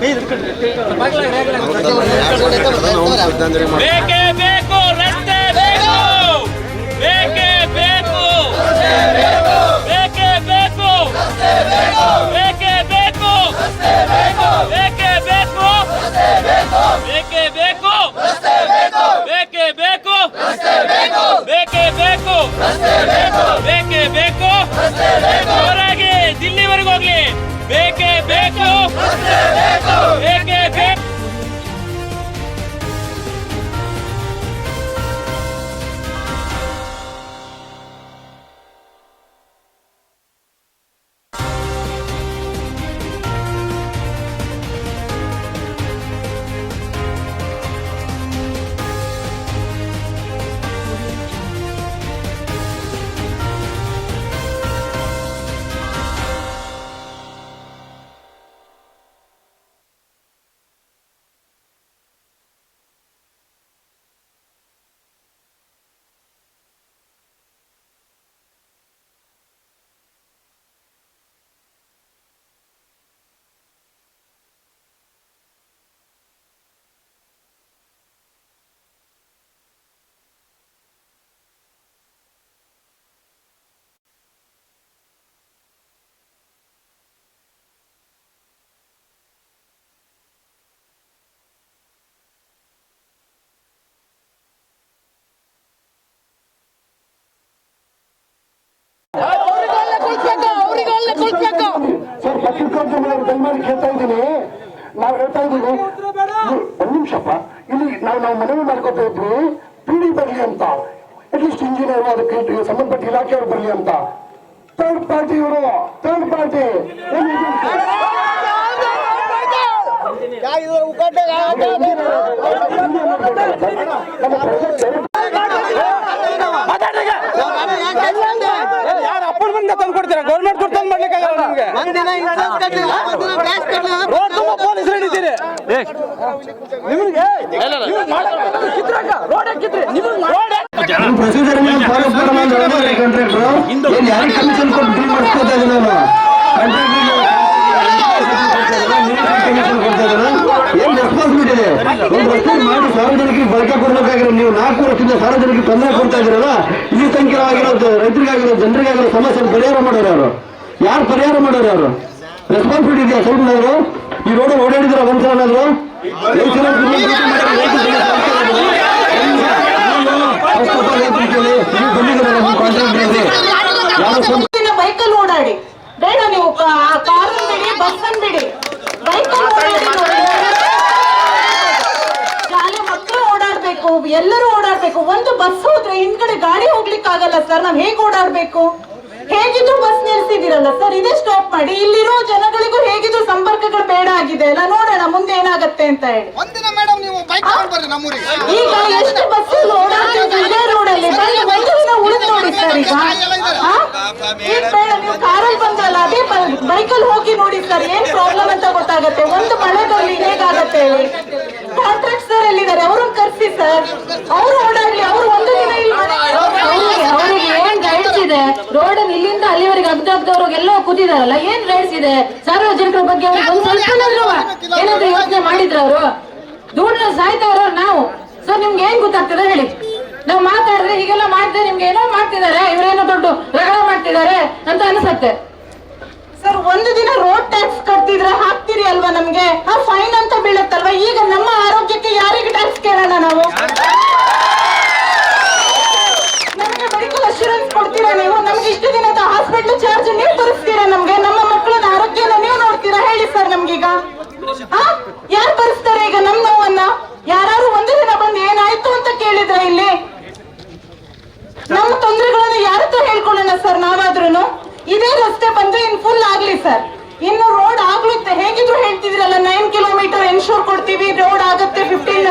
ಬೇಕೇ ಬೇಕು ರಸ್ತೆ ಬೇಕು, ಬೇಕೇ ಬೇಕು, ಬೇಕೇ ಬೇಕು, ಬೇಕೇ ಬೇಕು, ಬೇಕೇ ಬೇಕು, ಬೇಕೇ ಬೇಕು, ಬೇಕೇ ಬೇಕು, ಬೇಕೇ ಬೇಕು, ಬೇಕೇ ಬೇಕು, ಜೋರಾಗಿ ದಿಲ್ಲಿವರೆಗೂ ಹೋಗ್ಲಿ. ಬೇಕೇ ಬೇಕು, ಬೇಕೇ ಬೇಕು. ಸರ್ ದಯಮಾಡಿ ಕೇಳ್ತಾ ಇದ್ದೀನಿ, ನಾವು ಹೇಳ್ತಾ ಇದ್ದೀವಿ ಒಂದ್ ನಿಮಿಷಪ್ಪ. ಇಲ್ಲಿ ನಾವು ಮನವಿ ಮಾಡ್ಕೊತಾ ಇದ್ವಿ ಪಿಡಿ ಬರ್ಲಿ ಅಂತ, ಅಟ್ಲೀಸ್ಟ್ ಇಂಜಿನಿಯರ್ ಅದಕ್ಕೆ ಸಂಬಂಧಪಟ್ಟ ಇಲಾಖೆಯವರು ಬರ್ಲಿ ಅಂತ. ಥರ್ಡ್ ಪಾರ್ಟಿ ಇವರು, ಥರ್ಡ್ ಪಾರ್ಟಿ ಯಾರು ಅಪಾಯಿಂಟ್ಮೆಂಟ್ ತಂದು ಕೊಡ್ತೀರಾ? ಗೌರ್ಮೆಂಟ್ ಕೊಟ್ಟು ತಂದು ಮಾಡ್ಲಿಕ್ಕೆ ಆಗಲ್ಲ ನಮ್ಗೆ. ರೋಡ್ ತುಂಬಾ ಪೊಲೀಸರು ಹಿಡಿತೀರಿ ಪ್ರೊಸೀಜರ್ ಫಾಲೋ ಯಾರಿಗೆ ಕಮಿಷನ್ ಕೊಟ್ಟು ಬಿಲ್ ಮಾಡಿಸ್ಕೊತಾ ಇದ್ದೀನಿ ನಾನು. ಏನ್ ರೆಸ್ಪಾನ್ಸಿಬಿಲಿಟಿ ಇದೆ? ಒಂದು ರಸ್ತೆ ಮಾಡಿ ಸಾರ್ವಜನಿಕರಿಗೆ ಬಳಕೆ ಕೊಡ್ಬೇಕಾಗಿರೋ ನೀವು 4 ವರ್ಷದಿಂದ ಸಾರ್ವಜನಿಕರಿಗೆ ತೊಂದರೆ ಕೊಡ್ತಾ ಇದ್ದೀರಲ್ಲ, ಇಲ್ಲಿ ಸಂಖ್ಯೆಯಾಗಿರೋದು ರೈತರಿಗಾಗಿರೋ ಜನರಿಗಾಗಿರೋ ಸಮಸ್ಯೆ ಪರಿಹಾರ ಮಾಡೋರು ಯಾರು? ಯಾರು ಪರಿಹಾರ ಮಾಡೋರು ಯಾರು? ರೆಸ್ಪಾನ್ಸಿಬಿಲಿಟಿ ಇದೆಯಾ ಸ್ವಲ್ಪ? ನಾವು ಈ ರೋಡ್ ಓಡಾಡಿದ್ರ ಒಂದ್ಸಲನಾದ್ರು ಬೈಕಲ್ಲಿ ಓಡಾಡಿ ಬೇಡ, ನೀವು ಕಾರನ್ನು ಬಿಡಿ, ಬಸ್ ಅನ್ನು ಬಿಡಿ, ಬೈಕಲ್ಲಿ ಶಾಲೆ ಮಕ್ಕಳು ಓಡಾಡ್ಬೇಕು, ಎಲ್ಲರೂ ಓಡಾಡ್ಬೇಕು. ಒಂದು ಬಸ್ ಹೋದ್ರೆ ಹಿಂದ್ಗಡೆ ಗಾಡಿ ಹೋಗ್ಲಿಕ್ಕೆ ಆಗಲ್ಲ ಸರ್. ನಾವ್ ಹೇಗ್ ಓಡಾಡ್ಬೇಕು? ಹೇಗಿದ್ರು ಬಸ್ ನಿಲ್ಸಿದಿರಲ್ಲ ಸರ್, ಇದೇ ಸ್ಟಾಪ್ ಮಾಡಿ. ಇಲ್ಲಿರೋ ಜನಗಳಿಗೂ ಹೇಗಿದ್ರು ಸಂಪರ್ಕಗಳು ಬೇಡ ಆಗಿದೆ ಅಲ್ಲ, ನೋಡೋಣ ಮುಂದೆ ಏನಾಗತ್ತೆ ಅಂತ ಹೇಳಿ. ಈಗ ಎಷ್ಟು ಬಸ್ ಓಡಾಡ್ತಿದ್ರು ಇದೇ ರೋಡಲ್ಲಿ, ಒಂದು ದಿನ ಉಳಿದು ನೋಡಿ ಸರ್. ಈಗ ಬೇಡ, ನೀವು ಕಾರಲ್ಲಿ ಬಂದ್ರಲ್ಲ, ಅದೇ ಬೈಕಲ್ಲಿ ಹೋಗಿ ನೋಡಿ ಸರ್, ಏನ್ ಪ್ರಾಬ್ಲಮ್ ಅಂತ ಗೊತ್ತಾಗತ್ತೆ. ಒಂದು ಮಳೆದಲ್ಲಿ ಹೇಗಾಗತ್ತೆ ಹೇಳಿ. ಕಾಂಟ್ರಾಕ್ಟ್ ಸರ್ ಎಲ್ಲಿದ್ದಾರೆ? ಅವ್ರನ್ನ ಕರ್ಸಿ ಸರ್, ಅವ್ರು ಓಡಾಡ್ಲಿ. ಅವ್ರು ಒಂದು ದಿನ ಅವ್ರಿಗೆ ಏನ್ ರೈಟ್ಸ್ ಇದೆ? ರೋಡ್ ಇಲ್ಲಿಂದ ಅಲ್ಲಿವರೆಗೆ ಅಗ್ದವ್ರಿಗೆಲ್ಲ ಕೂತಿದಾರಲ್ಲ, ಏನ್ ರೈಟ್ಸ್ ಇದೆ? ಸಾರ್ವಜನಿಕರ ಬಗ್ಗೆ ಅವ್ರಿಗೆ ಒಂದ್ ಸ್ವಲ್ಪ ಏನಾದ್ರು ಯೋಚನೆ ಮಾಡಿದ್ರ? ಅವರು ದೂರ ಸಾಯ್ತವ್ರ ನಾವು ಸರ್. ನಿಮ್ಗೆ ಏನ್ ಗೊತ್ತಾಗ್ತದೆ ಹೇಳಿ? ನಾವ್ ಮಾತಾಡಿದ್ರೆ ಹೀಗೆಲ್ಲ ಮಾಡಿದ್ರೆ ನಿಮ್ಗೆ ಏನೋ ಮಾಡ್ತಿದ್ದಾರೆ, ಇವ್ರೇನೋ ದೊಡ್ಡ ರಗಡ ಮಾಡ್ತಿದ್ದಾರೆ ಅಂತ ಅನ್ಸತ್ತೆ ಸರ್. ಒಂದು ದಿನ ರೋಡ್ ಟ್ಯಾಕ್ಸ್ ಕಟ್ತಿದ್ರೆ ಹಾಕ್ತಿರಿ ಅಲ್ವಾ ನಮ್ಗೆ? ಆ ಫೈನ್ ಅಂತ ಬೀಳತ್ತಲ್ವಾ? ಈಗ ನಮ್ಮ ಆರೋಗ್ಯಕ್ಕೆ ಯಾರಿಗೆ ಟ್ಯಾಕ್ಸ್ ಕೇಳೋಣ ನಾವು? ನಮಗೆ ಮೆಡಿಕಲ್ ಅಶ್ಯೂರೆನ್ಸ್ ಕೊಡ್ತೀರಾ ನೀವು? ನಮ್ಗೆ ಇಷ್ಟು ದಿನದ ಹಾಸ್ಪಿಟಲ್ ಚಾರ್ಜ್ ನೀವು ಭರಿಸ್ತೀರಾ ನಮ್ಗೆ? ನಮ್ಮ ಮಕ್ಕಳನ್ನ ಆರೋಗ್ಯನ ನೀವು ನೋಡ್ತೀರಾ ಹೇಳಿ ಸರ್? ನಮ್ಗೀಗ ಯಾರು ಭರಿಸ್ತಾರೆ ಈಗ ನಮ್ ನೋವನ್ನ? ಯಾರು ಒಂದು ದಿನ ಬಂದು ಏನಾಯ್ತು ಅಂತ ಕೇಳಿದ್ರ ಇಲ್ಲಿ? ನಮ್ಮ ತೊಂದರೆಗಳನ್ನ ಯಾರ ಹತ್ರ ಹೇಳ್ಕೊಳ್ಳೋಣ ಸರ್ ನಾವಾದ್ರೂ? ಇದೇ ರಸ್ತೆ ಬಂದ್ರೆ ಇನ್ ಫುಲ್ ಆಗ್ಲಿ ಸರ್. ಇನ್ನು ರೋಡ್ ಆಗ್ಲುತ್ತೆ ಹೇಗಿದ್ರು ಹೇಳ್ತಿದ್ರಲ್ಲ, 9 ಕಿಲೋಮೀಟರ್ ಎನ್ಶೂರ್ ಕೊಡ್ತೀವಿ, ರೋಡ್ ಆಗತ್ತೆ 15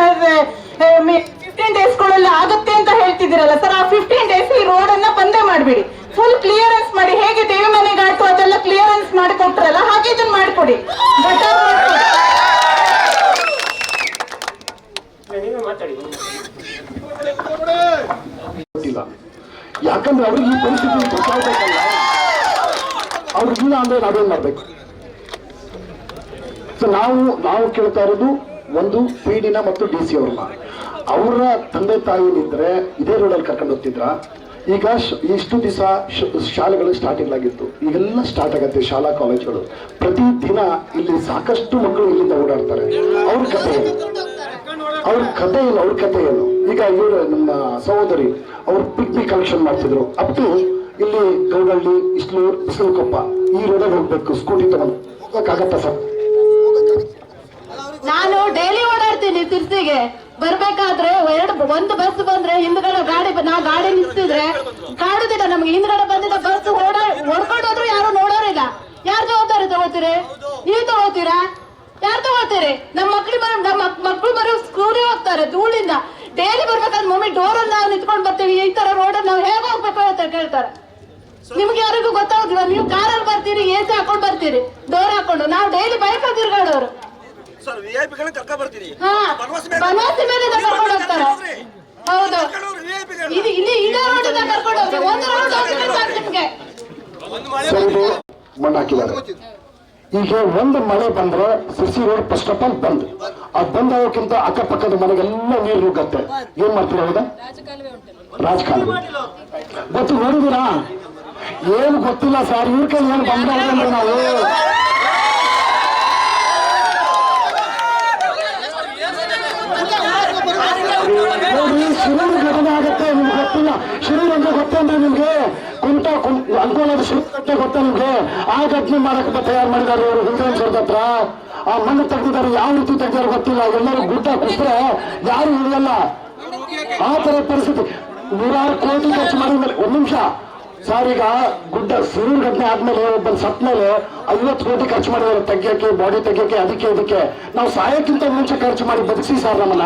ಡೇಸ್ಗಳಲ್ಲಿ ಆಗತ್ತೆ ಅಂತ ಹೇಳ್ತಿದ್ದೀರಲ್ಲ ಸರ್. ಆ 15 ಡೇಸ್ ಈ ರೋಡ್ ಅನ್ನ ಬಂದೇ ಮಾಡ್ಬಿಡಿ, ಫುಲ್ ಕ್ಲಿಯರೆನ್ಸ್ ಮಾಡಿ. ಹೇಗೆ ದೇವಿ ಮನೆಗಾಯ್ತು ಅದೆಲ್ಲ ಕ್ಲಿಯರೆನ್ಸ್ ಮಾಡಿಕೊಟ್ರಲ್ಲ, ಹಾಗೆ ಇದನ್ನ ಮಾಡಿಕೊಡಿ. ಯಾಕಂದ್ರೆ ಅವ್ರಿಗೆ ಈ ಪರಿಸ್ಥಿತಿ ಗೊತ್ತಾಗಬೇಕಲ್ಲ, ಅವ್ರಿಗಿಲ್ಲ ಅಂದ್ರೆ ನಾವೇನ್ ಮಾಡ್ಬೇಕು? ಸೊ ನಾವು ಕೇಳ್ತಾ ಇರೋದು ಒಂದು PD ಮತ್ತು DC ಅವ್ರನ್ನ, ಅವರ ತಂದೆ ತಾಯಿನಿದ್ರೆ ಇದೇ ರೋಡಲ್ಲಿ ಕರ್ಕೊಂಡು ಹೋಗ್ತಿದ್ರ? ಈಗ ಇಷ್ಟು ದಿವಸ ಶಾಲೆಗಳು ಸ್ಟಾರ್ಟಿಂಗ್ ಆಗಿತ್ತು, ಈಗೆಲ್ಲ ಸ್ಟಾರ್ಟ್ ಆಗುತ್ತೆ ಶಾಲಾ ಕಾಲೇಜುಗಳು. ಪ್ರತಿ ದಿನ ಇಲ್ಲಿ ಸಾಕಷ್ಟು ಮಕ್ಕಳು ಇಲ್ಲಿಂದ ಓಡಾಡ್ತಾರೆ. ಅವ್ರ ಕಥೆ ಏನು? ಈಗ ಇವರು ನಮ್ಮ ಸಹೋದರಿ ಅವ್ರು ಪಿಕ್ನಿಕ್ ಕಲೆಕ್ಷನ್ ಮಾಡ್ತಿದ್ರು. ಅಪ್ ಟು ಇಲ್ಲಿ ಗೌಡಳ್ಳಿ, ಇಸ್ಲೂರ್, ಬಿಸಿಲುಕೊಪ್ಪ ಈ ರೋಡಲ್ಲಿ ಹೋಗ್ಬೇಕು ಸ್ಕೂಟಿ ತಗೊಂಡು ಹೋಗಕ್ಕಾಗತ್ತಾ ಸರ್? ನಾನು ಡೈಲಿ ಓಡಾಡ್ತೀನಿ ತಿರ್ಸಿಗೆ. ಬರ್ಬೇಕಾದ್ರೆ ಒಂದು ಬಸ್ ಬಂದ್ರೆ ಹಿಂದ್ಗಡೆ ನಾವು ಗಾಡಿ ನಿಲ್ಸಿದ್ರೆ ಕಾಡುದಿಲ್ಲ ನಮ್ಗೆ. ಹಿಂದ್ಗಡೆ ಬಂದಿದ್ದ ಬಸ್ ಓಡ್ಕೊಂಡೋದ್ರು ಯಾರು ನೋಡೋರಿಲ್ಲ. ಯಾರು ಜವಾಬ್ದಾರಿ ತಗೋತೀರಿ? ನೀವು ತಗೋತೀರಾ? ಯಾರು ತಗೋತೀರಿ? ನಮ್ಮ ಮಕ್ಳು ಮರು ಸ್ಕೂಲಿಗೆ ಹೋಗ್ತಾರೆ ಧೂಳಿಂದ. ಡೈಲಿ ಬರ್ಬೇಕಾದ್ರೆ ಮಮ್ಮಿ ಡೋರಲ್ಲಿ ನಾವು ನಿಂತ್ಕೊಂಡು ಬರ್ತೀವಿ, ಈ ತರ ರೋಡಲ್ಲಿ ನಾವು ಹೇಗೆ ಹೋಗ್ಬೇಕು ಅಂತ ಕೇಳ್ತಾರೆ. ನಿಮ್ಗೆ ಯಾರಿಗೂ ಗೊತ್ತಾಗುದಿಲ್ಲ. ನೀವು ಕಾರಲ್ಲಿ ಬರ್ತೀರಿ, AC ಹಾಕೊಂಡು ಬರ್ತೀರಿ, ಡೋರ್ ಹಾಕೊಂಡು. ನಾವು ಡೈಲಿ ಬೈಕ್ ತಿರ್ಗಾಡೋರು. ಬನವಾಸಿ ಮೇಲೆ ಕರ್ಕೊಂಡು ಹೋಗ್ತಾರೆ. ಹೌದು, ಇಲ್ಲಿ ಇದೇ ರೋಡಿಂದ ಕರ್ಕೊಂಡು ಹೋಗಿ ಒಂದು ರೋಡ್ ನಿಮ್ಗೆ ಮಣ್ಣು ಹಾಕಿದ್ದಾರೆ. ಈಗ ಒಂದು ಮಳೆ ಬಂದ್ರೆ Sirsi road first of all ಬಂದ್. ಅದು ಬಂದಾಗೋಕ್ಕಿಂತ ಅಕ್ಕಪಕ್ಕದ ಮನೆಗೆಲ್ಲ ನೀರು ನುಗ್ಗತ್ತೆ. ಏನ್ ಮಾಡ್ತೀರ? ಹೌದಾ? ರಾಜಕಾಲುವೆ ಗೊತ್ತು ನೋಡಿದಿರಾ? ಏನು ಗೊತ್ತಿಲ್ಲ ಸರ್, ಇವ್ರ ಕೈ ಏನು ಬಂದ್ರೆ ನಾವು ನೋಡಿ ಶಿರೂರು ಘಟನೆ ಆಗುತ್ತೆ. ನಿಮ್ಗೆ ಗೊತ್ತಿಲ್ಲ ಶಿರೂರು ಅಂದ್ರೆ ಗೊತ್ತಂದ್ರೆ ನಿಮ್ಗೆ ಅನುಕೂಲದ ಶಿರೂರು ಗೊತ್ತಾ ನಿಮ್ಗೆ? ಆ ಘಟನೆ ಮಾಡಕ್ಕೆ ತಯಾರು ಮಾಡಿದ್ದಾರೆ ಅವರು ಹಿಂದೇಶ್ವರದ ಹತ್ರ. ಆ ಮಣ್ಣು ತೆಗೆದಿದ್ದಾರೆ, ಯಾವ ರೀತಿ ತೆಗೆದಾರೆ ಗೊತ್ತಿಲ್ಲ. ಎಲ್ಲರೂ ಗುಡ್ಡ ಕುಸಿದ್ರೆ ಯಾರು ಇಳಿಯಲ್ಲ. ಆ ತರ ಪರಿಸ್ಥಿತಿ. 100 ಕೋಟಿ ಖರ್ಚು ಮಾಡಿದ್ಮೇಲೆ ಒಂದ್ ನಿಮಿಷ ಸರ್, ಈಗ ಗುಡ್ಡ ಶಿರೂರು ಘಟನೆ ಆದ್ಮೇಲೆ ಒಬ್ಬ ಸತ್ ಮೇಲೆ 50 ಕೋಟಿ ಖರ್ಚು ಮಾಡಿದ್ದಾರೆ ತೆಗಿಯಕ್ಕೆ, ಬಾಡಿ ತೆಗಿಯಕ್ಕೆ, ಅದಕ್ಕೆ ಇದಕ್ಕೆ. ನಾವು ಸಾಯಕ್ಕಿಂತ ಮುಂಚೆ ಖರ್ಚು ಮಾಡಿ ಬದುಕಿಸಿ ಸರ್ ನಮ್ಮನ್ನ.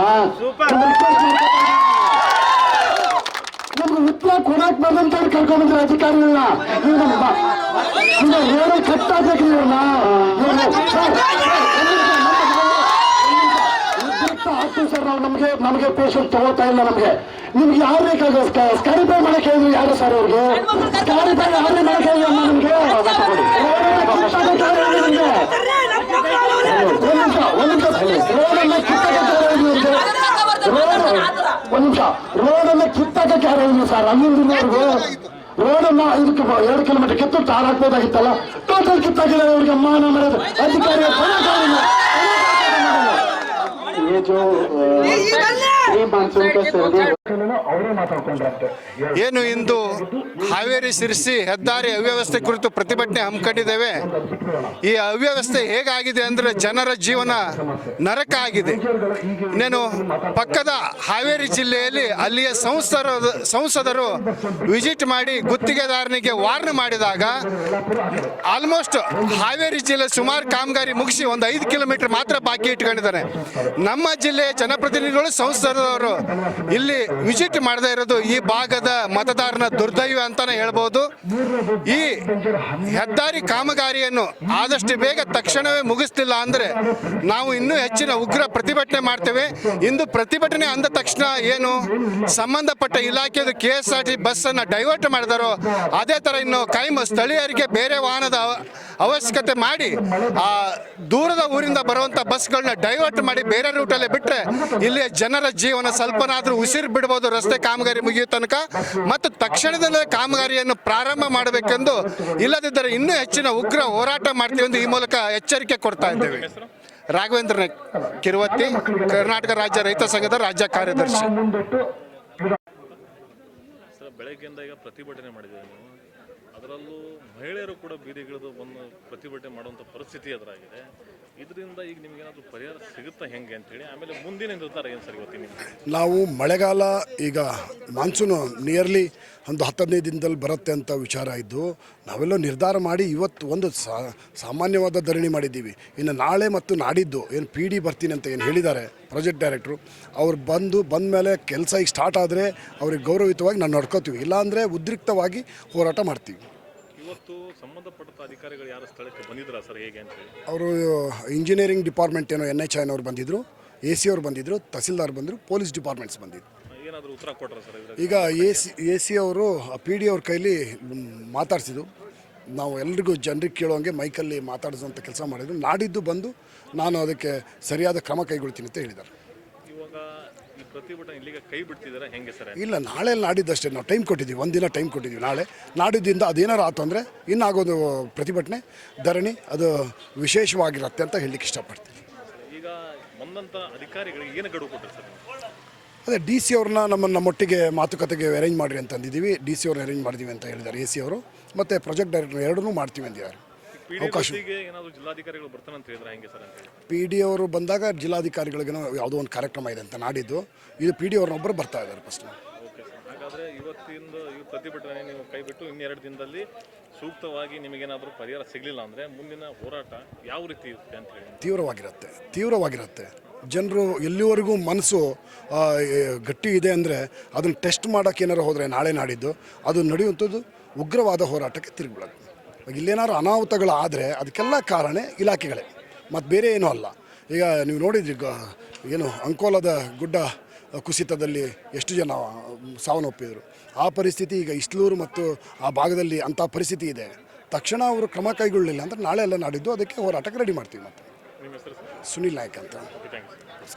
ನಮ್ಗೆ ಉತ್ತರ ಕೊಡಕ್ ಬಂದಂತ ಕರ್ಕೊಂಡ್ಬಂದ್ರೆ ಅಧಿಕಾರಿಗಳನ್ನ ರೋಡ ಕಟ್ಟಾಗ್ಬೇಕು ಇವ್ರನ್ನ. ಆಗ್ತೀವಿ ಸರ್ ನಾವು. ನಮಗೆ ಪೇಷಂಟ್ ತಗೋತಾ ಇಲ್ಲ. ನಿಮ್ಗೆ ಯಾರು ಬೇಕಾಗ ಸ್ಕ್ಯಾರಿಫೈ ಮಾಡಕ್ ಹೇಳಿದ್ರು ಯಾರು ಸರ್? ಅವ್ರಿಗೆ ಸ್ಕ್ಯಾರಿಫೈ ಯಾರೇ ಮಾಡಕ್ ಹೇಳಿದ್ರು ನಿಮ್ಗೆ? ರೋಡನ್ನ ಕಿತ್ತಾಕಕ್ಕೆ ಯಾರು ಹೇಳಿದ್ರು ಸರ್? ಅಲ್ಲಿಂದವರೆಗೂ ರೋಡನ್ನ 2 ಕಿಲೋಮೀಟರ್ ಕಿತ್ತು ತಾರ್ ಹಾಕ್ಬೋದಾಗಿತ್ತಲ್ಲ. ಟೋಟಲ್ ಕಿತ್ತಾಕಿಲ್ಲ ಅವ್ರಿಗೆ. ಮಾನ ಮರ್ಯಾದೆ ಅಧಿಕಾರಿ ಏನು ಇಂದು ಹಾವೇರಿ ಸಿರ್ಸಿ ಹೆದ್ದಾರಿ ಅವ್ಯವಸ್ಥೆ ಕುರಿತು ಪ್ರತಿಭಟನೆ ಹಮ್ಮಿಕೊಂಡಿದ್ದೇವೆ. ಈ ಅವ್ಯವಸ್ಥೆ ಹೇಗಾಗಿದೆ ಅಂದರೆ ಜನರ ಜೀವನ ನರಕ ಆಗಿದೆ. ಇನ್ನೇನು ಪಕ್ಕದ ಹಾವೇರಿ ಜಿಲ್ಲೆಯಲ್ಲಿ ಅಲ್ಲಿಯ ಸಂಸದರು ವಿಸಿಟ್ ಮಾಡಿ ಗುತ್ತಿಗೆದಾರನಿಗೆ ವಾರ್ನ್ ಮಾಡಿದಾಗ ಆಲ್ಮೋಸ್ಟ್ ಹಾವೇರಿ ಜಿಲ್ಲೆ ಸುಮಾರು ಕಾಮಗಾರಿ ಮುಗಿಸಿ ಒಂದು 5 ಕಿಲೋಮೀಟರ್ ಮಾತ್ರ ಬಾಕಿ ಇಟ್ಕೊಂಡಿದ್ದಾರೆ. ನಮ್ಮ ಜಿಲ್ಲೆಯ ಜನಪ್ರತಿನಿಧಿಗಳು ಸಂಸದವರು ಇಲ್ಲಿ ವಿಸಿಟ್ ಮಾಡದೇ ಇರೋದು ಈ ಭಾಗದ ಮತದಾರನ ದುರ್ದೈವ ಅಂತಾನೆ ಹೇಳ್ಬೋದು. ಈ ಹೆದ್ದಾರಿ ಕಾಮಗಾರಿಯನ್ನು ಆದಷ್ಟು ಬೇಗ ತಕ್ಷಣವೇ ಮುಗಿಸ್ತಿಲ್ಲ ಅಂದ್ರೆ ನಾವು ಇನ್ನೂ ಹೆಚ್ಚಿನ ಉಗ್ರ ಪ್ರತಿಭಟನೆ ಮಾಡ್ತೇವೆ. ಇಂದು ಪ್ರತಿಭಟನೆ ಅಂದ ತಕ್ಷಣ ಏನು ಸಂಬಂಧಪಟ್ಟ ಇಲಾಖೆದು KSRTC ಬಸ್ ಅನ್ನ ಡೈವರ್ಟ್ ಮಾಡಿದಾರೋ ಅದೇ ತರ ಇನ್ನು ಸ್ಥಳೀಯರಿಗೆ ಬೇರೆ ವಾಹನದ ಅವಶ್ಯಕತೆ ಮಾಡಿ ಆ ದೂರದ ಊರಿಂದ ಬರುವಂತ ಬಸ್ಗಳನ್ನ ಡೈವರ್ಟ್ ಮಾಡಿ ಬೇರೆ ರೂಟಲ್ಲೇ ಬಿಟ್ಟರೆ ಇಲ್ಲಿಯ ಜನರ ಜೀವನ ಸ್ವಲ್ಪನಾದ್ರೂ ಉಸಿರು ಬಿಡಬಹುದು ರಸ್ತೆ ಕಾಮಗಾರಿ ಮುಗಿಯುವ ತನಕ. ಮತ್ತು ತಕ್ಷಣದಲ್ಲೇ ಕಾಮಗಾರಿಯನ್ನು ಪ್ರಾರಂಭ ಮಾಡಬೇಕೆಂದು, ಇಲ್ಲದಿದ್ದರೆ ಇನ್ನೂ ಹೆಚ್ಚಿನ ಉಗ್ರ ಹೋರಾಟ ಮಾಡ್ತೀವಿ ಎಂದು ಈ ಮೂಲಕ ಎಚ್ಚರಿಕೆ ಕೊಡ್ತಾ ಇದ್ದೇವೆ. ರಾಘವೇಂದ್ರ ಕಿರುವತ್ತಿ, ಕರ್ನಾಟಕ ರಾಜ್ಯ ರೈತ ಸಂಘದ ರಾಜ್ಯ ಕಾರ್ಯದರ್ಶಿ. ಬೆಳಗ್ಗೆಯಿಂದ ಈಗ ಪ್ರತಿಭಟನೆ ಮಾಡಿದ್ದೇವೆ ನೀವು, ಅದರಲ್ಲೂ ಮಹಿಳೆಯರು ಕೂಡ ಬೀದಿಗಿಳಿದು ಬಂದು ಪ್ರತಿಭಟನೆ ಮಾಡುವಂಥ ಪರಿಸ್ಥಿತಿ ಎದುರಾಗಿದೆ. ಇದರಿಂದ ಈಗ ನಿಮ್ಗೇನಾದರೂ ಪರಿಹಾರ ಸಿಗುತ್ತಾ ಹೆಂಗೆ ಅಂತೇಳಿ, ಆಮೇಲೆ ಮುಂದಿನ ನಿರ್ಧಾರ ಏನು ಸರ್ ಇವತ್ತಿನ? ನಾವು ಮಳೆಗಾಲ ಈಗ ಮಾನ್ಸೂನು ನಿಯರ್ಲಿ ಒಂದು 10-15 ದಿನದಲ್ಲಿ ಬರುತ್ತೆ ಅಂತ ವಿಚಾರ ಇದ್ದು ನಾವೆಲ್ಲ ನಿರ್ಧಾರ ಮಾಡಿ ಇವತ್ತು ಒಂದು ಸಾಮಾನ್ಯವಾದ ಧರಣಿ ಮಾಡಿದ್ದೀವಿ. ಇನ್ನು ನಾಳೆ ಮತ್ತು ನಾಡಿದ್ದು ಏನು PD ಬರ್ತೀನಿ ಅಂತ ಏನು ಹೇಳಿದ್ದಾರೆ ಪ್ರಾಜೆಕ್ಟ್ ಡೈರೆಕ್ಟ್ರು, ಅವ್ರು ಬಂದ ಮೇಲೆ ಕೆಲಸ ಈಗ ಸ್ಟಾರ್ಟ್ ಆದರೆ ಅವ್ರಿಗೆ ಗೌರವಯುತವಾಗಿ ನಾವು ನಡ್ಕೋತೀವಿ. ಇಲ್ಲಾಂದರೆ ಉದ್ರಿಕ್ತವಾಗಿ ಹೋರಾಟ ಮಾಡ್ತೀವಿ. ಇವತ್ತು ಸಂಬಂಧಪಟ್ಟ ಅಧಿಕಾರಿಗಳು ಯಾರು ಸ್ಥಳಕ್ಕೆ ಬಂದಿದ್ರಾ ಸರ್, ಹೇಗೆ ಅಂತ ಹೇಳಿ? ಅವರು ಇಂಜಿನಿಯರಿಂಗ್ ಡಿಪಾರ್ಟ್ಮೆಂಟ್ ಏನೋ NHI ಅವರು ಬಂದಿದ್ದರು, AC ಅವರು ಬಂದಿದ್ದರು, ತಹಸೀಲ್ದಾರ್ ಬಂದರು, ಪೊಲೀಸ್ ಡಿಪಾರ್ಟ್ಮೆಂಟ್ಸ್ ಬಂದಿದ್ರು. ಏನಾದರೂ ಉತ್ತರ ಕೊಟ್ಟರು ಸರ್? ಈಗ AC ಅವರು PD ಅವ್ರ ಕೈಲಿ ಮಾತಾಡ್ಸಿದ್ರು. ನಾವು ಎಲ್ರಿಗೂ ಜನರಿಗೆ ಕೇಳೋಂಗೆ ಮೈಕಲ್ಲಿ ಮಾತಾಡಿಸುವಂಥ ಕೆಲಸ ಮಾಡಿದ್ರು. ನಾಡಿದ್ದು ಬಂದು ನಾನು ಅದಕ್ಕೆ ಸರಿಯಾದ ಕ್ರಮ ಕೈಗೊಳ್ತೀನಿ ಅಂತ ಹೇಳಿದ್ದಾರೆ. ಇವಾಗ ಈ ಪ್ರತಿಭಟನೆ ಇಲ್ಲಿಗೆ ಕೈ ಬಿಡ್ತಿದ್ದಾರೆ ಹೆಂಗೆ ಸರ್? ಇಲ್ಲ, ನಾಳೆ ನಾಡಿದ್ದಷ್ಟೇ ನಾವು ಟೈಮ್ ಕೊಟ್ಟಿದ್ದೀವಿ, ಒಂದಿನ ಟೈಮ್ ಕೊಟ್ಟಿದ್ದೀವಿ. ನಾಳೆ ನಾಡಿದ್ದಿಂದ ಅದೇನಾರು ಆಯ್ತು ಅಂದರೆ ಇನ್ನಾಗೋದು ಪ್ರತಿಭಟನೆ ಧರಣಿ ಅದು ವಿಶೇಷವಾಗಿರುತ್ತೆ ಅಂತ ಹೇಳಲಿಕ್ಕೆ ಇಷ್ಟಪಡ್ತೀನಿ. ಈಗ ಬಂದಂಥ ಅಧಿಕಾರಿಗಳಿಗೆ ಏನು ಗಡುವು ಕೊಟ್ಟರು ಸರ್? ಅದೇ ಡಿ ಸಿ ಅವ್ರನ್ನ ನಮ್ಮೊಟ್ಟಿಗೆ ಮಾತುಕತೆಗೆ ಅರೇಂಜ್ ಮಾಡಿರಿ ಅಂತ ಅಂದಿದ್ದೀವಿ. ಡಿ ಸಿ ಅವ್ರನ್ನ ಅರೇಂಜ್ ಮಾಡಿದ್ದೀವಿ ಅಂತ ಹೇಳಿದ್ದಾರೆ ಎ ಸಿ ಅವರು, ಮತ್ತು ಪ್ರಾಜೆಕ್ಟ್ ಡೈರೆಕ್ಟರ್ ಎರಡನ್ನೂ ಮಾಡ್ತೀವಿ ಅಂದಿದ್ದಾರೆ. ಪಿಡಿಗೆ ಏನಾದರೂ ಜಿಲ್ಲಾಧಿಕಾರಿಗಳು ಬರ್ತಾನೆ ಅಂತ ಹೇಳಿದ್ರೆ ಹೆಂಗೆ ಸರ್ ಅಂತ ಹೇಳಿ? ಪಿ ಡಿ ಅವರು ಬಂದಾಗ ಜಿಲ್ಲಾಧಿಕಾರಿಗಳಿಗೇನೋ ಯಾವುದೋ ಒಂದು ಕಾರ್ಯಕ್ರಮ ಇದೆ ಅಂತ ನಾಡಿದ್ದು, ಇದು ಪಿ ಡಿ ಅವ್ರನ್ನೊಬ್ಬರು ಬರ್ತಾ ಇದ್ದಾರೆ ಫಸ್ಟ್. ಓಕೆ ಸರ್, ಹಾಗಾದರೆ ಇವತ್ತಿಂದ ಈ ಪ್ರತಿಭಟನೆ ನೀವು ಕೈ ಬಿಟ್ಟು ಇನ್ನೆರಡು ದಿನದಲ್ಲಿ ಸೂಕ್ತವಾಗಿ ನಿಮಗೇನಾದರೂ ಪರಿಹಾರ ಸಿಗಲಿಲ್ಲ ಅಂದರೆ ಮುಂದಿನ ಹೋರಾಟ ಯಾವ ರೀತಿ ಇರುತ್ತೆ ಅಂತ ಹೇಳಿ? ತೀವ್ರವಾಗಿರುತ್ತೆ. ಜನರು ಎಲ್ಲಿವರೆಗೂ ಮನಸ್ಸು ಗಟ್ಟಿ ಇದೆ ಅಂದರೆ ಅದನ್ನು ಟೆಸ್ಟ್ ಮಾಡೋಕ್ಕೆ ಏನಾರು ಹೋದರೆ ನಾಳೆ ನಾಡಿದ್ದು ಅದು ನಡೆಯುವಂಥದ್ದು ಉಗ್ರವಾದ ಹೋರಾಟಕ್ಕೆ ತಿರುಗಿಬಿಡೋದು. ಇಲ್ಲೇನಾದ್ರು ಅನಾಹುತಗಳಾದರೆ ಅದಕ್ಕೆಲ್ಲ ಕಾರಣ ಇಲಾಖೆಗಳೇ, ಮತ್ತು ಬೇರೆ ಏನೂ ಅಲ್ಲ. ಈಗ ನೀವು ನೋಡಿದ್ರಿ ಏನು ಅಂಕೋಲದ ಗುಡ್ಡ ಕುಸಿತದಲ್ಲಿ ಎಷ್ಟು ಜನ ಸಾವನ್ನಪ್ಪಿದರು. ಆ ಪರಿಸ್ಥಿತಿ ಈಗ ಇಸ್ಲೂರು ಮತ್ತು ಆ ಭಾಗದಲ್ಲಿ ಅಂಥ ಪರಿಸ್ಥಿತಿ ಇದೆ. ತಕ್ಷಣ ಅವರು ಕ್ರಮ ಕೈಗೊಳ್ಳಲಿಲ್ಲ ಅಂದರೆ ನಾಳೆ ಎಲ್ಲ ನಾಡಿದ್ದು ಅದಕ್ಕೆ ಹೋರಾಟಕ್ಕೆ ರೆಡಿ ಮಾಡ್ತೀವಿ. ಮತ್ತು ನಿಮ್ಮ ಹೆಸರು ಸರ್? ಸುನಿಲ್ ನಾಯ್ಕ್ ಅಂತ. ಥ್ಯಾಂಕ್ಸ್.